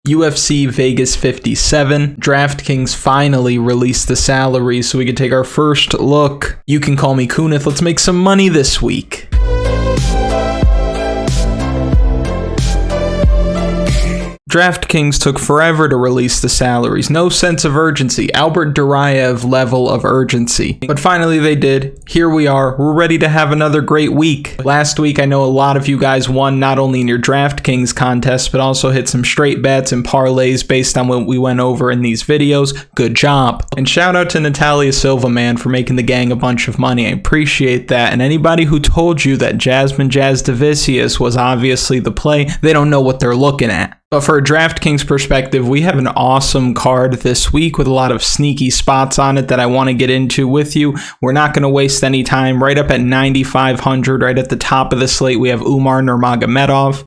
UFC Vegas 57. Draftkings finally released the salaries so we can take our first look. You can call me Kunith. Let's make some money this week. DraftKings took forever to release the salaries. No sense of urgency. Albert Duraev level of urgency. But finally they did. Here we are. We're ready to have another great week. Last week I know a lot of you guys won not only in your DraftKings contest, but also hit some straight bets and parlays based on what we went over in these videos. Good job. And shout out to Natalia Silva, man, for making the gang a bunch of money. I appreciate that. And anybody who told you that Jasmine Jasdavicius was obviously the play, they don't know what they're looking at. But for a DraftKings perspective, we have an awesome card this week with a lot of sneaky spots on it that I want to get into with you. We're not going to waste any time. Right up at 9,500, right at the top of the slate, we have Umar Nurmagomedov.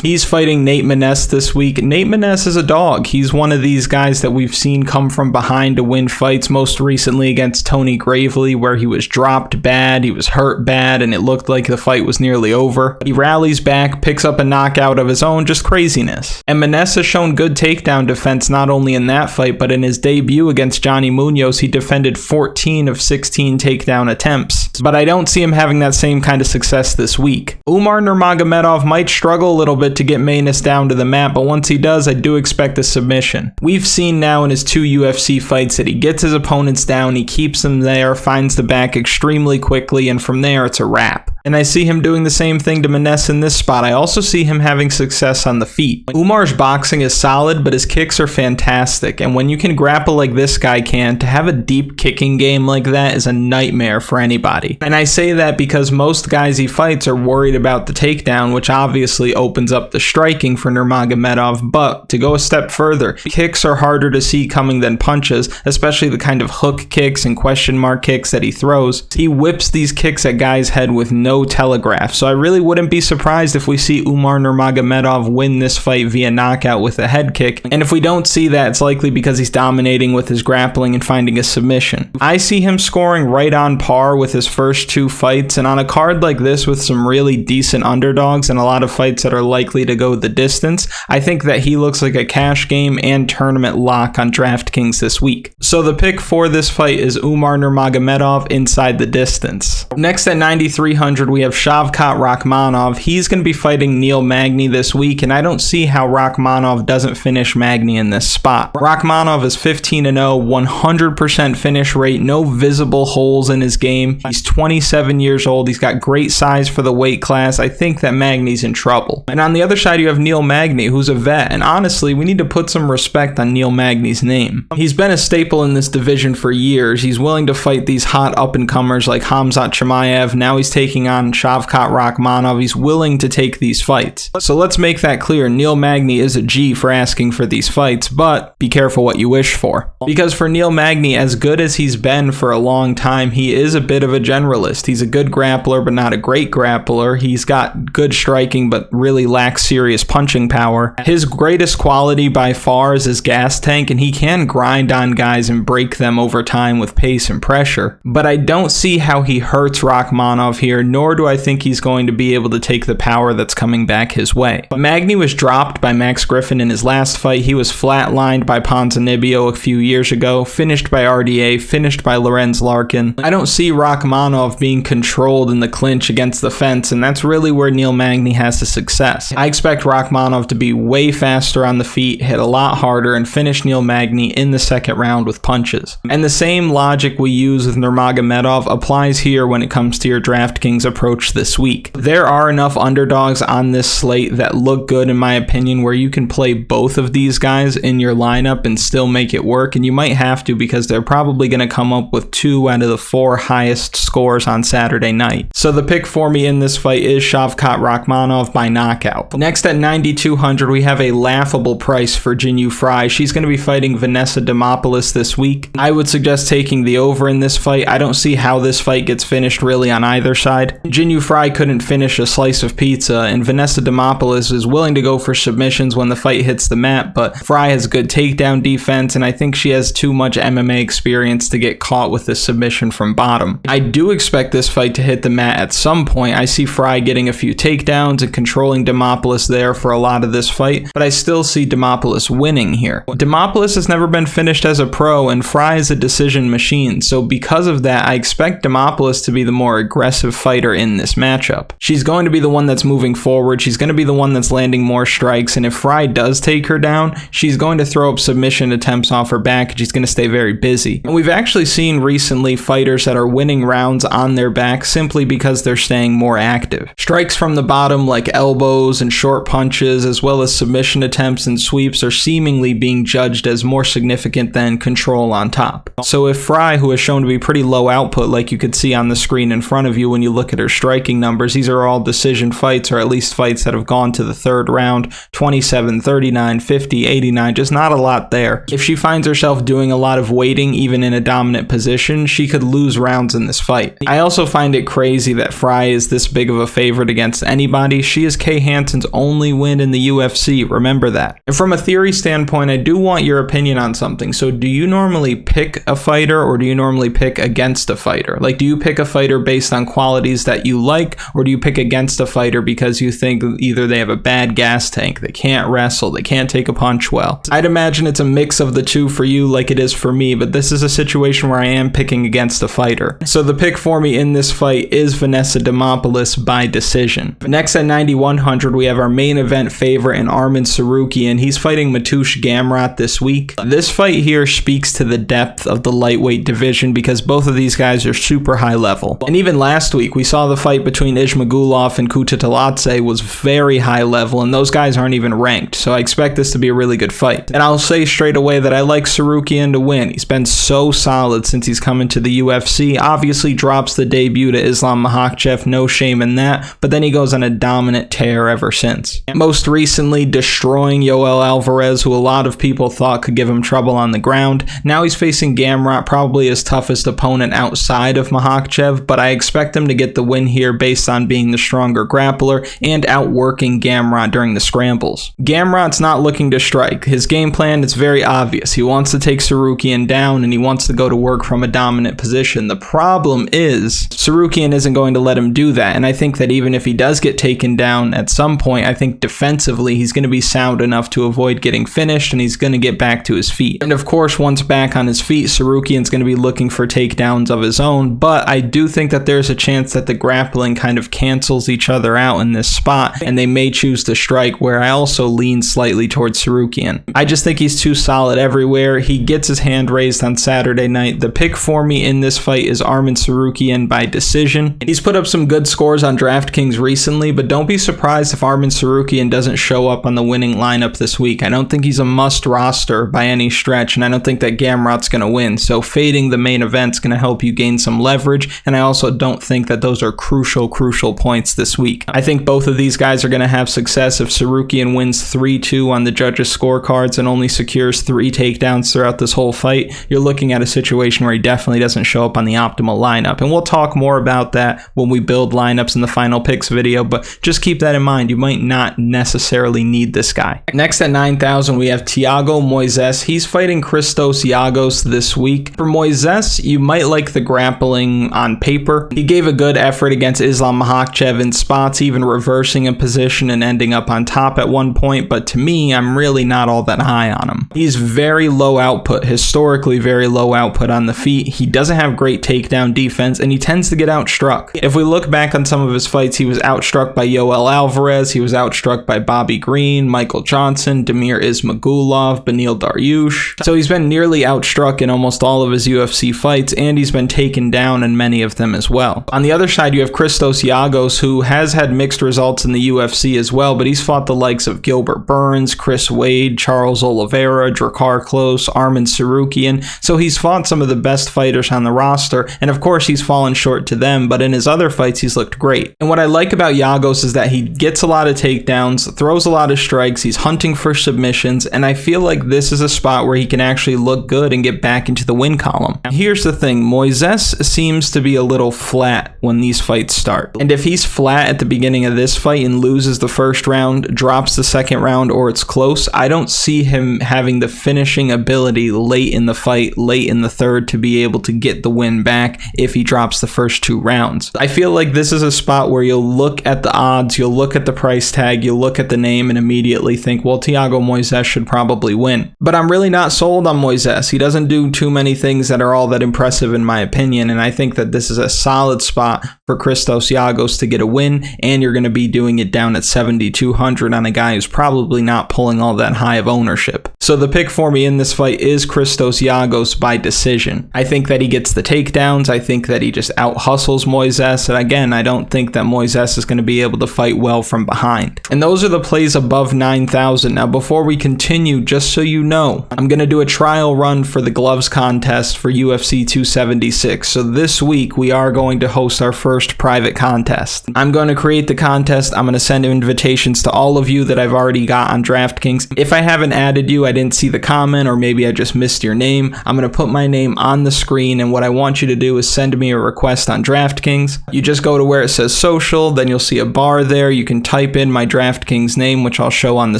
He's fighting Nate Maness this week. Nate Maness is a dog. He's one of these guys that we've seen come from behind to win fights, most recently against Tony Gravely, where he was dropped bad, he was hurt bad, and it looked like the fight was nearly over. He rallies back, picks up a knockout of his own, just craziness. And Maness has shown good takedown defense not only in that fight, but in his debut against Johnny Munoz, he defended 14 of 16 takedown attempts. But I don't see him having that same kind of success this week. Umar Nurmagomedov might struggle a little bit to get Maness down to the mat, but once he does, I do expect a submission. We've seen now in his 2 UFC fights that he gets his opponents down, he keeps them there, finds the back extremely quickly, and from there it's a wrap. And I see him doing the same thing to Maness in this spot. I also see him having success on the feet. Umar's boxing is solid, but his kicks are fantastic, and when you can grapple like this guy can, to have a deep kicking game like that is a nightmare for anybody. And I say that because most guys he fights are worried about the takedown, which obviously opens up the striking for Nurmagomedov, but to go a step further, kicks are harder to see coming than punches, especially the kind of hook kicks and question mark kicks that he throws. He whips these kicks at guys' head with no telegraph, so I really wouldn't be surprised if we see Umar Nurmagomedov win this fight via knockout with a head kick, and if we don't see that, it's likely because he's dominating with his grappling and finding a submission. I see him scoring right on par with his first 2 fights, and on a card like this with some really decent underdogs and a lot of fights that are likely to go the distance, I think that he looks like a cash game and tournament lock on DraftKings this week. So the pick for this fight is Umar Nurmagomedov inside the distance. Next at 9,300 we have Shavkat Rakhmonov. He's going to be fighting Neil Magny this week, and I don't see how Rakhmonov doesn't finish Magny in this spot. Rakhmonov is 15-0, 100% finish rate, no visible holes in his game. He's 27 years old. He's got great size for the weight class. I think that Magny's in trouble. And on the other side, you have Neil Magny, who's a vet, and honestly, we need to put some respect on Neil Magny's name. He's been a staple in this division for years. He's willing to fight these hot up-and-comers like Khamzat Chimaev. Now he's taking on Shavkat Rakhmonov. He's willing to take these fights. So let's make that clear. Neil Magny is a G for asking for these fights, but be careful what you wish for. Because for Neil Magny, as good as he's been for a long time, he is a bit of a generalist. He's a good grappler, but not a great grappler. He's got good striking, but really lacks serious punching power. His greatest quality by far is his gas tank, and he can grind on guys and break them over time with pace and pressure. But I don't see how he hurts Rakhmonov here, nor do I think he's going to be able to take the power that's coming back his way. But Magny was dropped by Max Griffin in his last fight. He was flatlined by Ponzinibbio a few years ago, finished by RDA, finished by Lorenz Larkin. I don't see Rakhmonov being controlled in the clinch against the fence, and that's really where Neil Magny has the success. I expect Rakhmonov to be way faster on the feet, hit a lot harder, and finish Neil Magny in the second round with punches. And the same logic we use with Nurmagomedov applies here when it comes to your DraftKings approach this week. There are enough underdogs on this slate that look good in my opinion where you can play both of these guys in your lineup and still make it work, and you might have to because they're probably going to come up with 2 out of the 4 highest scores on Saturday night. So the pick for me in this fight is Shavkat Rakhmonov by knockout. Next at 9,200 we have a laughable price for Jinh Yu Frey. She's going to be fighting Vanessa Demopoulos this week. I would suggest taking the over in this fight. I don't see how this fight gets finished really on either side. Jinh Yu Frey couldn't finish a slice of pizza, and Vanessa Demopoulos is willing to go for submissions when the fight hits the mat, but Frey has good takedown defense, and I think she has too much MMA experience to get caught with a submission from bottom. I do expect this fight to hit the mat at some point. I see Frey getting a few takedowns and controlling Demopoulos there for a lot of this fight, but I still see Demopoulos winning here. Demopoulos has never been finished as a pro, and Frey is a decision machine, so because of that, I expect Demopoulos to be the more aggressive fighter in this matchup. She's going to be the one that's moving forward, she's going to be the one that's landing more strikes, and if Frey does take her down, she's going to throw up submission attempts off her back, and she's going to stay very busy. And we've actually seen recently fighters that are winning rounds on their back simply because they're staying more active. Strikes from the bottom like elbows and short punches, as well as submission attempts and sweeps, are seemingly being judged as more significant than control on top. So if Frey, who has shown to be pretty low output like you could see on the screen in front of you when you look at her striking numbers, these are all decision fights, or at least fights that have gone to the third round, 27, 39, 50, 89, just not a lot there. If she finds herself doing a lot of waiting even in a dominant position, she could lose rounds in this fight. I also find it crazy that Frey is this big of a favorite against anybody. She is Kay Hansen's only win in the UFC, remember that. And from a theory standpoint, I do want your opinion on something. So do you normally pick a fighter, or do you normally pick against a fighter? Like, do you pick a fighter based on qualities that you like, or do you pick against a fighter because you think either they have a bad gas tank, they can't wrestle, they can't take a punch well? I'd imagine it's a mix of the two for you like it is for me, but this is a situation where I am picking against a fighter. So the pick for me in this fight is Vanessa Demopoulos by decision. Next at 9,100, we have our main event favorite in Arman Tsarukyan. He's fighting Mateusz Gamrot this week. This fight here speaks to the depth of the lightweight division because both of these guys are super high level. And even last week, we saw the fight between Ismagulov and Kutateladze was very high level, and those guys aren't even ranked, so I expect this to be a really good fight. And I'll say straight away that I like Tsarukyan to win. He's been so solid since he's come into the UFC. Obviously drops the debut to Islam Makhachev, no shame in that, but then he goes on a dominant tear ever since. Most recently destroying Yoel Alvarez, who a lot of people thought could give him trouble on the ground. Now he's facing Gamrot, probably his toughest opponent outside of Makhachev, but I expect him to get the win here based on being the stronger grappler and outworking Gamrot during the scrambles. Gamrot's not looking to strike. His game plan is very obvious. He wants to take Tsarukyan down, and he wants to go to work from a dominant position. The problem is Tsarukyan isn't going to let him do that, and I think that even if he does get taken down at some point, I think defensively he's going to be sound enough to avoid getting finished, and he's going to get back to his feet. And of course, once back on his feet, Tsarukyan's going to be looking for takedowns of his own, but I do think that there's a chance that the grappling kind of cancels each other out in this spot, and they may choose to strike, where I also lean slightly towards Tsarukyan. I just think he's too solid everywhere. He gets his hand raised on Saturday night. The pick for me in this fight is Arman Tsarukyan by decision. He's put up some good scores on DraftKings recently, but don't be surprised if Arman Tsarukyan doesn't show up on the winning lineup this week. I don't think he's a must roster by any stretch, and I don't think that Gamrot's going to win, so fading the main event's going to help you gain some leverage, and I also don't think that those are crucial points this week. I think both of these guys are going to have success if Tsarukyan wins 3-2 on the judges' scorecards and only secures 3 takedowns throughout this whole fight. You're looking at a situation where he definitely doesn't show up on the optimal lineup, and we'll talk more about that when we build lineups in the final picks video, but just keep that in mind. You might not necessarily need this guy. Next at 9,000, we have Thiago Moises. He's fighting Christos Giagos this week. For Moises, you might like the grappling on paper. He gave a good effort against Islam Makhachev in spots, even reversing a position and ending up on top at one point, but to me, I'm really not all that high on him. He's very low output, historically very low output on the feet. He doesn't have great takedown defense, and he tends to get outstruck. If we look back on some of his fights, he was outstruck by Yoel Alvarez, he was outstruck by Bobby Green, Michael Johnson, Damir Ismagulov, Beneil Dariush. So he's been nearly outstruck in almost all of his UFC fights, and he's been taken down in many of them as well. On the other side, you have Christos Giagos, who has had mixed results in the UFC as well, but he's fought the likes of Gilbert Burns, Chris Wade, Charles Oliveira, Drakkar Klose, Arman Tsarukyan, so he's fought some of the best fighters on the roster, and of course he's fallen short to them, but in his other fights he's looked great. And what I like about Giagos is that he gets a lot of takedowns, throws a lot of strikes, he's hunting for submissions, and I feel like this is a spot where he can actually look good and get back into the win column. Here's the thing, Moises seems to be a little flat when these fights start. And if he's flat at the beginning of this fight and loses the first round, drops the second round, or it's close, I don't see him having the finishing ability late in the fight, late in the third, to be able to get the win back if he drops the first 2 rounds. I feel like this is a spot where you'll look at the odds, you'll look at the price tag, you'll look at the name and immediately think, well, Thiago Moises should probably win. But I'm really not sold on Moises. He doesn't do too many things that are all that impressive in my opinion, and I think that this is a solid spot for Christos Giagos to get a win, and you're going to be doing it down at 7,200 on a guy who's probably not pulling all that high of ownership. So the pick for me in this fight is Christos Giagos by decision. I think that he gets the takedowns. I think that he just out-hustles Moises, and again, I don't think that Moises is going to be able to fight well from behind. And those are the plays above 9,000. Now, before we continue, just so you know, I'm going to do a trial run for the gloves contest for UFC 276. So this week, we are going to host our first private contest. I'm going to create the contest. I'm going to send invitations to all of you that I've already got on DraftKings. If I haven't added you, I didn't see the comment, or maybe I just missed your name, I'm going to put my name on the screen, and what I want you to do is send me a request on DraftKings. You just go to where it says social, then you'll see a bar there. You can type in my DraftKings name, which I'll show on the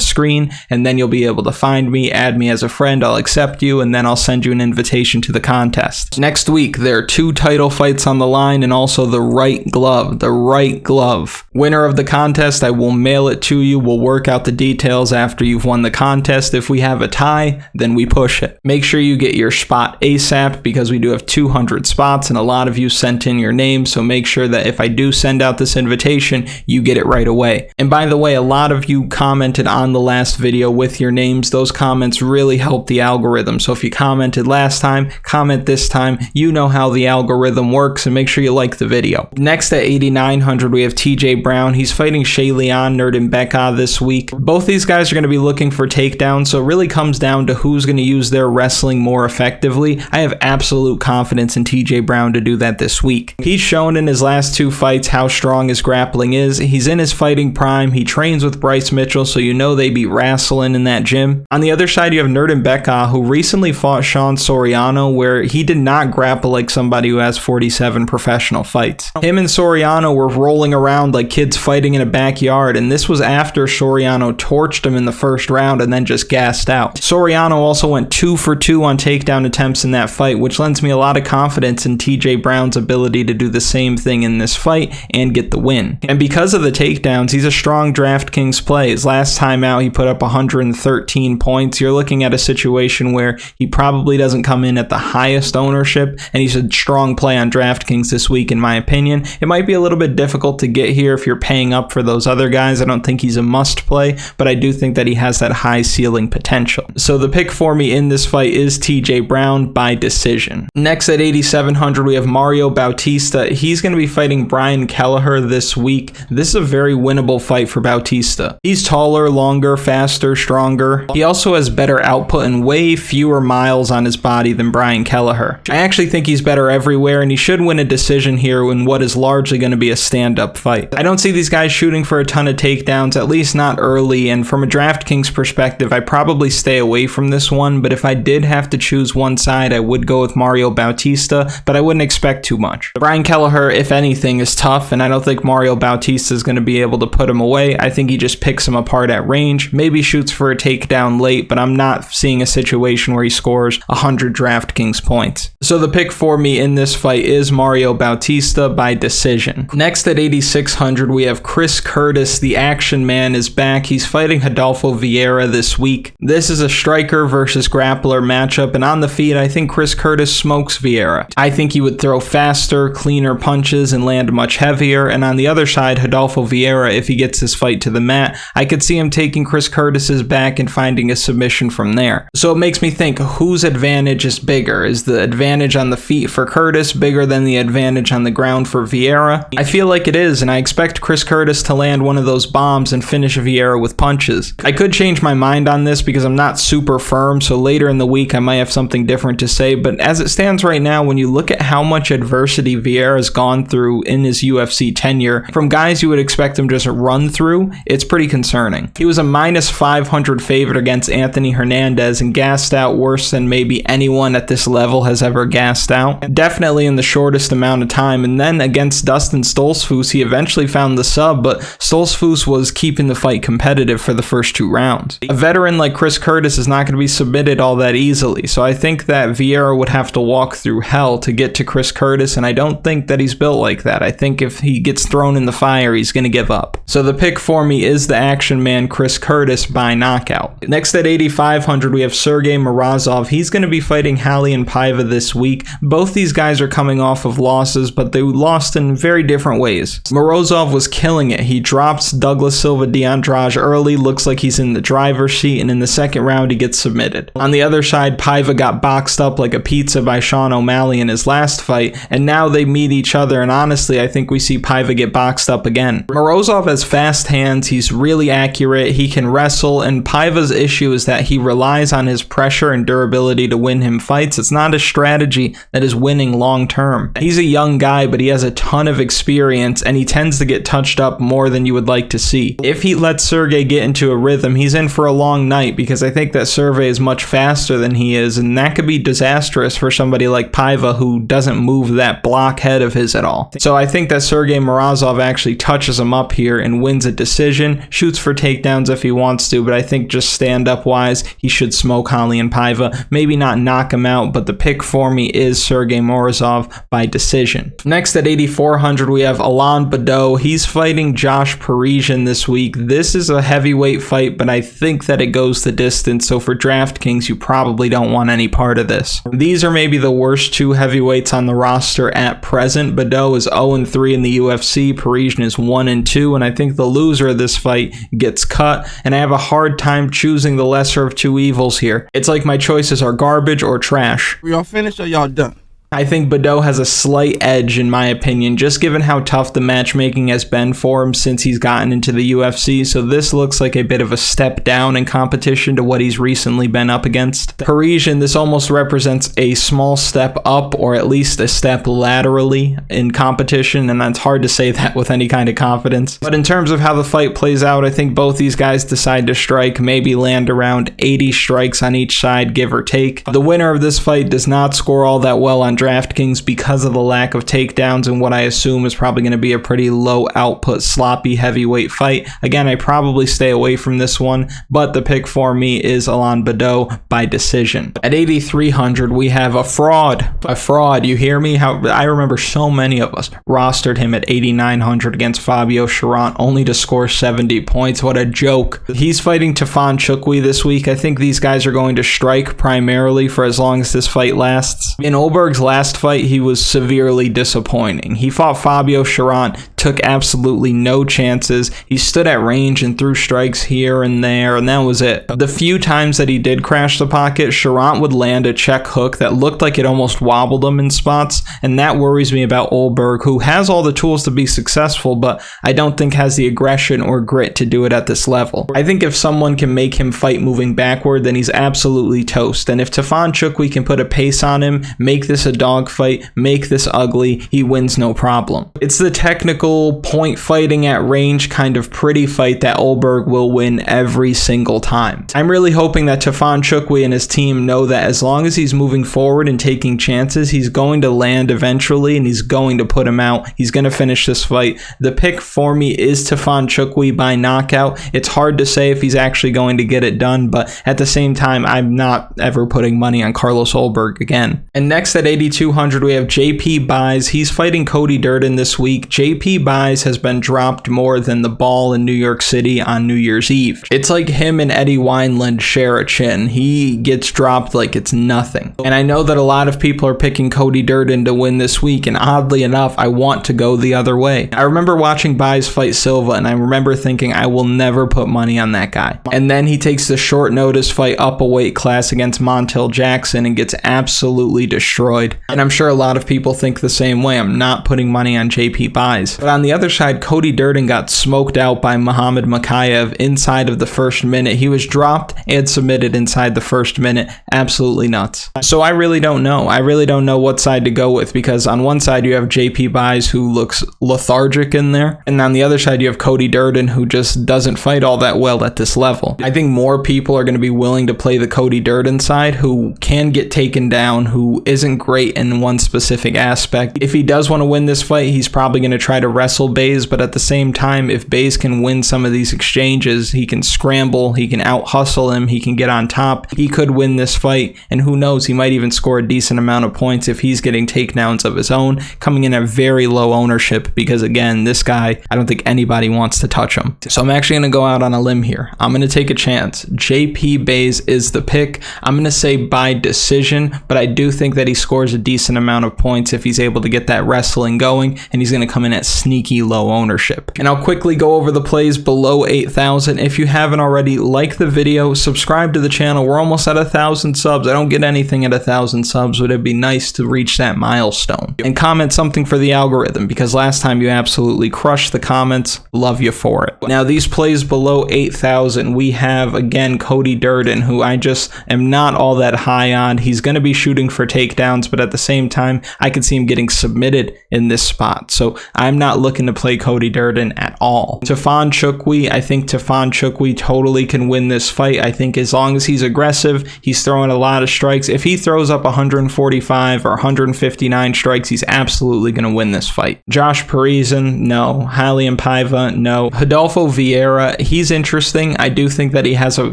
screen, and then you'll be able to find me, add me as a friend, I'll accept you, and then I'll send you an invitation to the contest. Next week, there are 2 title fights on the line and also the right glove. Winner of the contest, I will mail it to you. We'll work out the details after you've won the contest. If we have a tie, then we push it. Make sure you get your spot ASAP because we do have 200 spots and a lot of you sent in your name, so make sure that if I do send out this invitation, you get it right away. And by the way, a lot of you commented on the last video with your names. Those comments really help the algorithm. So if you commented last time, comment this time. You know how the algorithm works, and make sure you like the video. Next at 8,900, we have TJ Brown. He's fighting Shayilan Nuerdanbieke this week. Both these guys are going to be looking for takedowns, so it really comes down to who's going to use their wrestling more effectively. I have absolute confidence in TJ Brown to do that this week. He's shown in his last 2 fights how strong his grappling is. He's in his fighting prime. He trains with Bryce Mitchell, so you know they be wrestling in that gym. On the other side, you have Nuerdanbieke, who recently fought Sean Soriano, where he did not grapple like somebody who has 47 professional fights. Him and Soriano were rolling around like kids fighting in a backyard, and this was after Soriano torched him in the first round and then just gassed out. Soriano also went 2 for 2 on takedown attempts in that fight, which lends me a lot of confidence in TJ Brown's ability to do the same thing in this fight and get the win. And because of the takedowns, he's a strong DraftKings play. His last time out, he put up 113 points. You're looking at a situation where he probably doesn't come in at the highest ownership, and he's a strong play on DraftKings this week, in my opinion. It might be a little bit difficult to get here if you're paying up for those other guys. I don't think he's a must play, but I do think that he has that high ceiling potential. So the pick for me in this fight is TJ Brown by decision. Next at 8,700, we have Mario Bautista. He's going to be fighting Brian Kelleher this week. This is a very winnable fight for Bautista. He's taller, longer, faster, stronger. He also has better output and way fewer miles on his body than Brian Kelleher. I actually think he's better everywhere, and he should win a decision here in what is largely going to be a stand-up fight. I don't see these guys shooting for a ton of takedowns, at least not early, and from a DraftKings perspective, I probably stay away from this one, but if I did have to choose one side, I would go with Mario Bautista, but I wouldn't expect too much. Brian Kelleher, if anything, is tough, and I don't think Mario Bautista is going to be able to put him away. I think he just picks him apart at range, maybe shoots for a takedown late, but I'm not seeing a situation where he scores 100 DraftKings points. So the pick for me in this fight is Mario Bautista by decision. Next at 8,600, we have Chris Curtis. The action man is back. He's fighting Rodolfo Vieira this week. This is a striker versus grappler matchup, and on the feet, I think Chris Curtis smokes Vieira. I think he would throw faster, cleaner punches and land much heavier, and on the other side, Rodolfo Vieira, if he gets this fight to the mat, I could see him taking Chris Curtis's back and finding a submission from there. So it makes me think, whose advantage is bigger? Is the advantage on the feet for Curtis bigger than the advantage on the ground for Vieira? I feel like it is, and I expect Chris Curtis to land one of those bombs and finish Vieira with punches. I could change my mind on this because I'm not super firm, so later in the week I might have something different to say, but as it stands right now, when you look at how much adversity Vieira's gone through in his UFC tenure, from guys you would expect him to just run through, it's pretty concerning. He was a minus 500 favorite against Anthony Hernandez and gassed out worse than maybe anyone at this level has ever gassed out. Definitely in the shortest amount of time, and then against Dustin Stoltzfus, he eventually found the sub, but Stoltzfus was keeping the fight competitive for the first 2 rounds. A veteran like Chris Curtis is not going to be submitted all that easily, so I think that Vieira would have to walk through hell to get to Chris Curtis, and I don't think that he's built like that. I think if he gets thrown in the fire, he's going to give up. So the pick for me is the action man Chris Curtis by knockout. Next at 8,500, we have Sergey Morozov. He's going to be fighting Raulian Paiva this week. Both these guys are coming off of losses, but they lost in very different ways. Morozov was killing it. He drops Douglas Silva de Andrade early, looks like he's in the driver's seat, and in the second round he gets submitted. On the other side, Paiva got boxed up like a pizza by Sean O'Malley in his last fight, and now they meet each other, and honestly I think we see Paiva get boxed up again. Morozov has fast hands, he's really accurate, he can wrestle, and Paiva's issue is that he relies on his pressure and durability to win him fights. It's not a strategy that is winning long term. He's a young guy, but he has a ton of experience, and he tends to get touched up more than you would like to see. If he lets Sergey get into a rhythm, he's in for a long night, because I think that Sergey is much faster than he is, and that could be disastrous for somebody like Paiva who doesn't move that block head of his at all. So I think that Sergey Morozov actually touches him up here and wins a decision, shoots for takedowns if he wants to, but I think just stand-up wise, he should smoke Raulian Paiva. Maybe not knock him out, but the pick for me is Sergey Morozov by decision. Next at 8,400, we have Alain Baudot. He's fighting Josh Parisian this week. This is a heavyweight fight, but I think that it goes the distance, so for DraftKings, you probably don't want any part of this. These are maybe the worst 2 heavyweights on the roster at present. Baudot is 0-3 in the UFC, Parisian is 1-2, and I think the loser of this fight gets cut, and I have a hard time choosing the lesser of 2 evils here. It's like my choices are garbage or trash. Y'all finished or y'all done? I think Baudot has a slight edge in my opinion, just given how tough the matchmaking has been for him since he's gotten into the UFC, so this looks like a bit of a step down in competition to what he's recently been up against. Parisian, this almost represents a small step up, or at least a step laterally in competition, and that's hard to say that with any kind of confidence. But in terms of how the fight plays out, I think both these guys decide to strike, maybe land around 80 strikes on each side, give or take. The winner of this fight does not score all that well on DraftKings because of the lack of takedowns and what I assume is probably going to be a pretty low output, sloppy heavyweight fight. Again, I probably stay away from this one, but the pick for me is Alain Baudot by decision. At 8,300, we have a fraud. A fraud, you hear me? How I remember so many of us rostered him at 8,900 against Fabio Cherant, only to score 70 points. What a joke. He's fighting Tafon Nchukwi this week. I think these guys are going to strike primarily for as long as this fight lasts. In Ulberg's last fight, he was severely disappointing. He fought Fabio Cherant, took absolutely no chances. He stood at range and threw strikes here and there, and that was it. The few times that he did crash the pocket, Cherant would land a check hook that looked like it almost wobbled him in spots, and that worries me about Ulberg, who has all the tools to be successful, but I don't think has the aggression or grit to do it at this level. I think if someone can make him fight moving backward, then he's absolutely toast, and if Tafon Nchukwi can put a pace on him, make this a dogfight, make this ugly, he wins no problem. It's the technical point fighting at range kind of pretty fight that Ulberg will win every single time. I'm really hoping that Tafon Nchukwi and his team know that as long as he's moving forward and taking chances, he's going to land eventually and he's going to put him out. He's going to finish this fight. The pick for me is Tafon Nchukwi by knockout. It's hard to say if he's actually going to get it done, but at the same time, I'm not ever putting money on Carlos Ulberg again. And next at 8,200, we have JP Buys. He's fighting Cody Durden this week. JP Buys has been dropped more than the ball in New York City on New Year's Eve. It's like him and Eddie Wineland share a chin. He gets dropped like it's nothing. And I know that a lot of people are picking Cody Durden to win this week, and oddly enough, I want to go the other way. I remember watching Buys fight Silva, and I remember thinking I will never put money on that guy. And then he takes the short notice fight up a weight class against Montel Jackson and gets absolutely destroyed. And I'm sure a lot of people think the same way. I'm not putting money on JP Buys. But on the other side, Cody Durden got smoked out by Muhammad Mokaev inside of the first minute. He was dropped and submitted inside the first minute. Absolutely nuts. So I really don't know. I really don't know what side to go with, because on one side you have JP Buys, who looks lethargic in there, and on the other side you have Cody Durden, who just doesn't fight all that well at this level. I think more people are going to be willing to play the Cody Durden side, who can get taken down, who isn't great in one specific aspect. If he does want to win this fight, he's probably going to try to wrestle Bays, but at the same time, if Bays can win some of these exchanges, he can scramble, he can out hustle him, he can get on top, he could win this fight, and who knows, he might even score a decent amount of points if he's getting takedowns of his own, coming in at very low ownership, because again, this guy, I don't think anybody wants to touch him. So I'm actually going to go out on a limb here. I'm going to take a chance. JP Bays is the pick. I'm going to say by decision, but I do think that he scores a decent amount of points if he's able to get that wrestling going, and he's going to come in at sneaky low ownership. And I'll quickly go over the plays below 8,000. If you haven't already, like the video, subscribe to the channel. We're almost at 1,000 subs. I don't get anything at 1,000 subs, but it'd be nice to reach that milestone. And comment something for the algorithm, because last time you absolutely crushed the comments. Love you for it. Now, these plays below 8,000, we have again Cody Durden, who I just am not all that high on. He's going to be shooting for takedowns, but at the same time, I could see him getting submitted in this spot. So I'm not looking to play Cody Durden at all. Tafon Nchukwi, I think Tafon Nchukwi totally can win this fight. I think as long as he's aggressive, he's throwing a lot of strikes. If he throws up 145 or 159 strikes, he's absolutely going to win this fight. Josh Parisian, no. Raulian Paiva, no. Rodolfo Vieira, he's interesting. I do think that he has a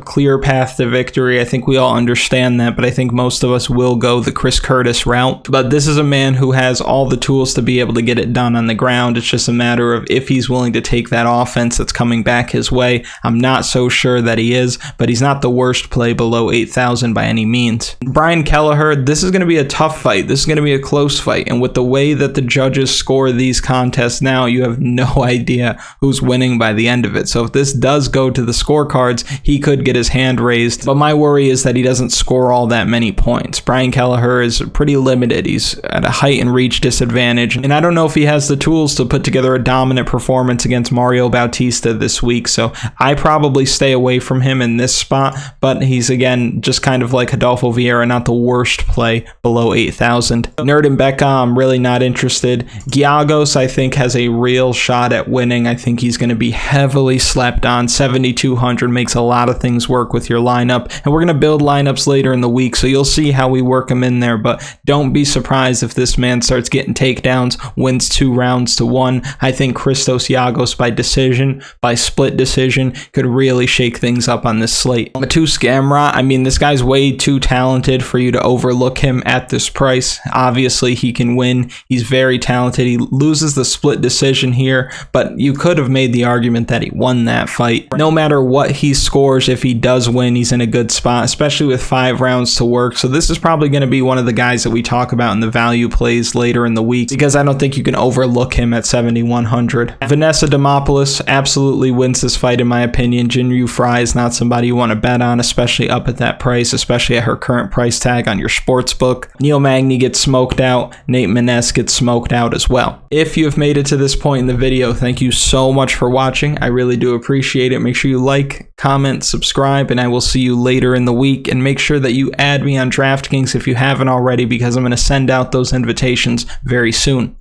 clear path to victory. I think we all understand that, but I think most of us will go the Chris Curtis route. But this is a man who has all the tools to be able to get it done on the ground. It's just a matter of if he's willing to take that offense that's coming back his way. I'm not so sure that he is, but he's not the worst play below 8,000 by any means. Brian Kelleher, this is going to be a tough fight. This is going to be a close fight, and with the way that the judges score these contests now, you have no idea who's winning by the end of it. So if this does go to the scorecards, he could get his hand raised, but my worry is that he doesn't score all that many points. Brian Kelleher is pretty limited. He's at a height and reach disadvantage, and I don't know if he has the tools to put together a dominant performance against Mario Bautista this week, so I probably stay away from him in this spot, but he's again just kind of like Rodolfo Vieira, not the worst play below 8,000. Nuerdanbieke, I'm really not interested. Giagos, I think, has a real shot at winning. I think he's going to be heavily slept on. 7,200 makes a lot of things work with your lineup, and we're going to build lineups later in the week, so you'll see how we work him in there, but don't be surprised if this man starts getting takedowns, wins 2 rounds to 1. I think Christos Giagos by decision, by split decision, could really shake things up on this slate. Mateusz Gamrot, I mean, this guy's way too talented for you to overlook him at this price. Obviously, he can win. He's very talented. He loses the split decision here, but you could have made the argument that he won that fight. No matter what he scores, if he does win, he's in a good spot, especially with 5 rounds to work. So this is probably going to be one of the guys that we talk about in the value plays later in the week, because I don't think you can overlook him at 7,100. Vanessa Demopoulos absolutely wins this fight in my opinion. Jinh Yu Frey is not somebody you want to bet on, especially up at that price, especially at her current price tag on your sports book. Magny gets smoked out. Nate Maness gets smoked out as well. If you have made it to this point in the video, thank you so much for watching. I really do appreciate it. Make sure you like, comment, subscribe, and I will see you later in the week. And make sure that you add me on DraftKings if you haven't already, because I'm going to send out those invitations very soon.